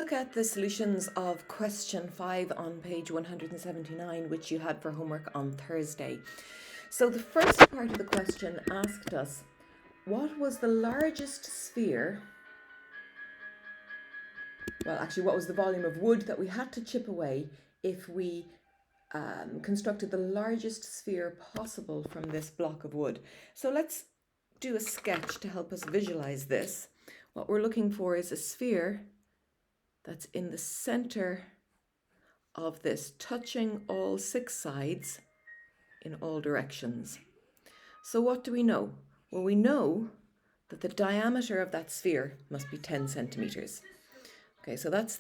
Look at the solutions of question 5 on page 179, which you had for homework on Thursday. So the first part of the question asked us, what was the largest sphere? Well, actually, what was the volume of wood that we had to chip away if we constructed the largest sphere possible from this block of wood? So let's do a sketch to help us visualize this. What we're looking for is a sphere that's in the center of this, touching all 6 sides in all directions. So what do we know? Well, we know that the diameter of that sphere must be 10 centimeters. Okay, so that's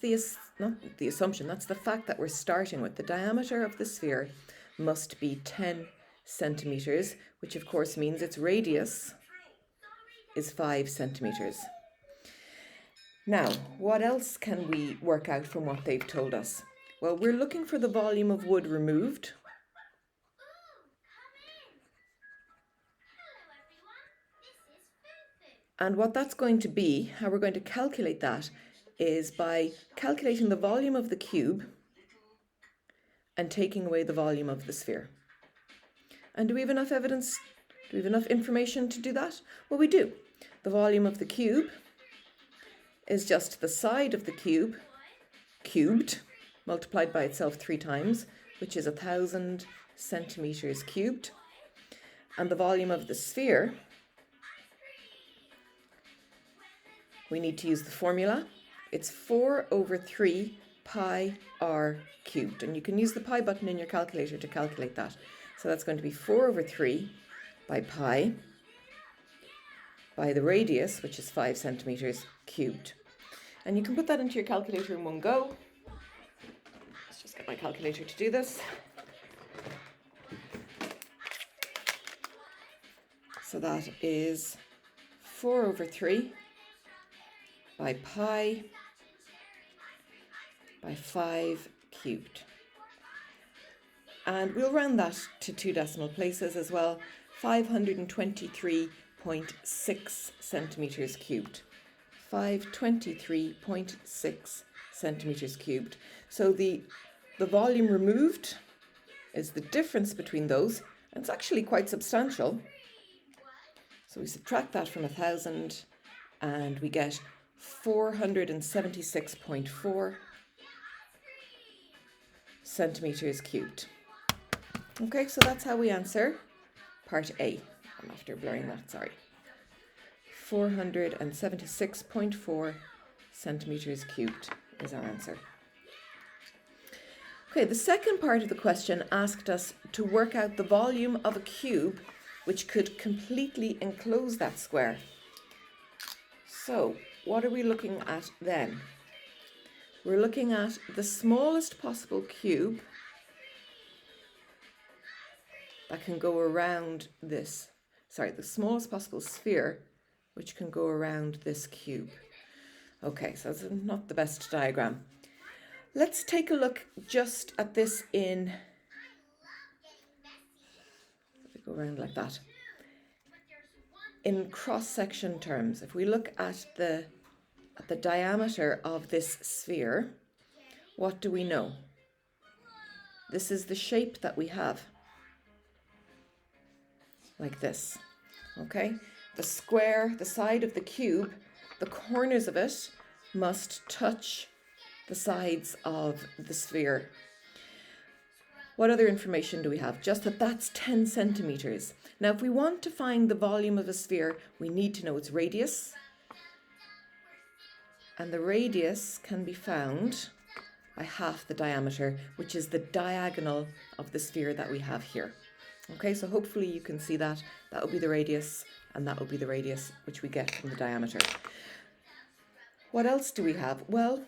not the assumption, that's the fact that we're starting with. The diameter of the sphere must be 10 centimeters, which of course means its radius is 5 centimeters. Now, what else can we work out from what they've told us? Well, we're looking for the volume of wood removed. And what that's going to be, how we're going to calculate that, is by calculating the volume of the cube and taking away the volume of the sphere. And do we have enough evidence? Do we have enough information to do that? Well, we do. The volume of the cube is just the side of the cube cubed, multiplied by itself 3 times, which is 1,000 centimeters cubed. And the volume of the sphere, we need to use the formula. It's 4 over 3 pi r cubed. And you can use the pi button in your calculator to calculate that. So that's going to be 4 over 3 by pi by the radius, which is 5 centimeters cubed. And you can put that into your calculator in one go. Let's just get my calculator to do this. So that is 4 over 3 by pi by 5 cubed. And we'll round that to 2 decimal places as well, 523.6 centimeters cubed. 523.6 centimeters cubed. So the volume removed is the difference between those, and it's actually quite substantial. So we subtract that from 1,000 and we get 476.4 centimeters cubed. Okay, so that's how we answer part A. I'm after blurring that, sorry. 476.4 centimeters cubed is our answer. Okay, the second part of the question asked us to work out the volume of a cube which could completely enclose that square. So, what are we looking at then? We're looking at the smallest possible cube that can go around this, the smallest possible sphere which can go around this cube. Okay, so it's not the best diagram. Let's take a look just at this in, go around like that, in cross-section terms. If we look at the diameter of this sphere, what do we know? This is the shape that we have, like this, okay? The square, the side of the cube, the corners of it must touch the sides of the sphere. What other information do we have? Just that that's 10 centimeters. Now, if we want to find the volume of a sphere, we need to know its radius. And the radius can be found by half the diameter, which is the diagonal of the sphere that we have here. Okay, so hopefully you can see that. That will be the radius, and that will be the radius which we get from the diameter. What else do we have? Well,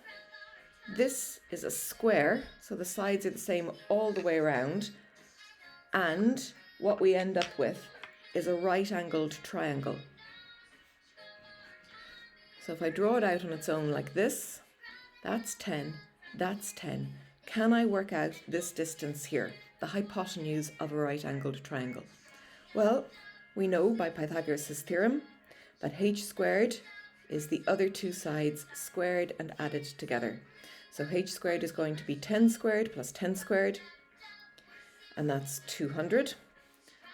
this is a square, so the sides are the same all the way around, and what we end up with is a right-angled triangle. So if I draw it out on its own like this, that's 10, that's 10. Can I work out this distance here, the hypotenuse of a right-angled triangle? Well, we know by Pythagoras' theorem that h squared is the other two sides squared and added together. So h squared is going to be 10 squared plus 10 squared, and that's 200.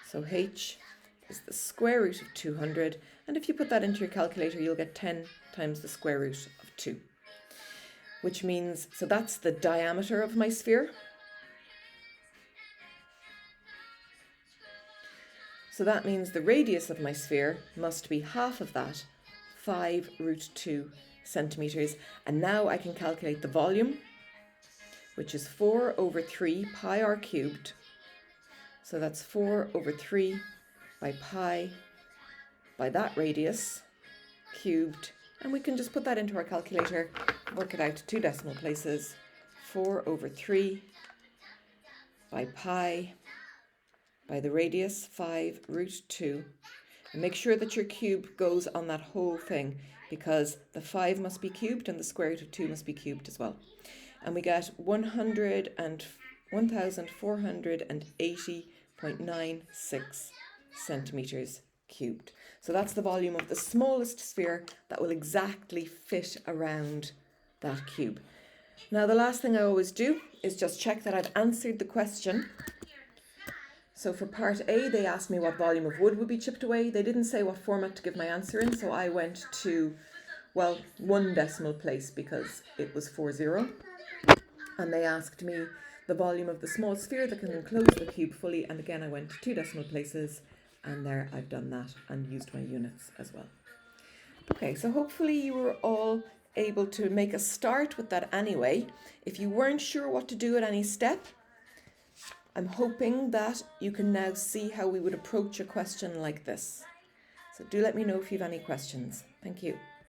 So h is the square root of 200, and if you put that into your calculator, you'll get 10 times the square root of 2, which means, so that's the diameter of my sphere. So that means the radius of my sphere must be half of that, 5 root 2 centimeters. And now I can calculate the volume, which is 4 over 3 pi r cubed. So that's 4 over 3 by pi by that radius cubed. And we can just put that into our calculator, work it out to 2 decimal places. 4 over 3 by pi by the radius 5 root 2, and make sure that your cube goes on that whole thing, because the 5 must be cubed and the square root of 2 must be cubed as well. And we get 1,480.96 centimeters cubed. So that's the volume of the smallest sphere that will exactly fit around that cube. Now the last thing I always do is just check that I've answered the question. So for part A, they asked me what volume of wood would be chipped away. They didn't say what format to give my answer in, so I went to, well, 1 decimal place because it was 40. And they asked me the volume of the small sphere that can enclose the cube fully, and again I went to 2 decimal places, and there I've done that and used my units as well. Okay, so hopefully you were all able to make a start with that anyway. If you weren't sure what to do at any step, I'm hoping that you can now see how we would approach a question like this. So do let me know if you have any questions. Thank you.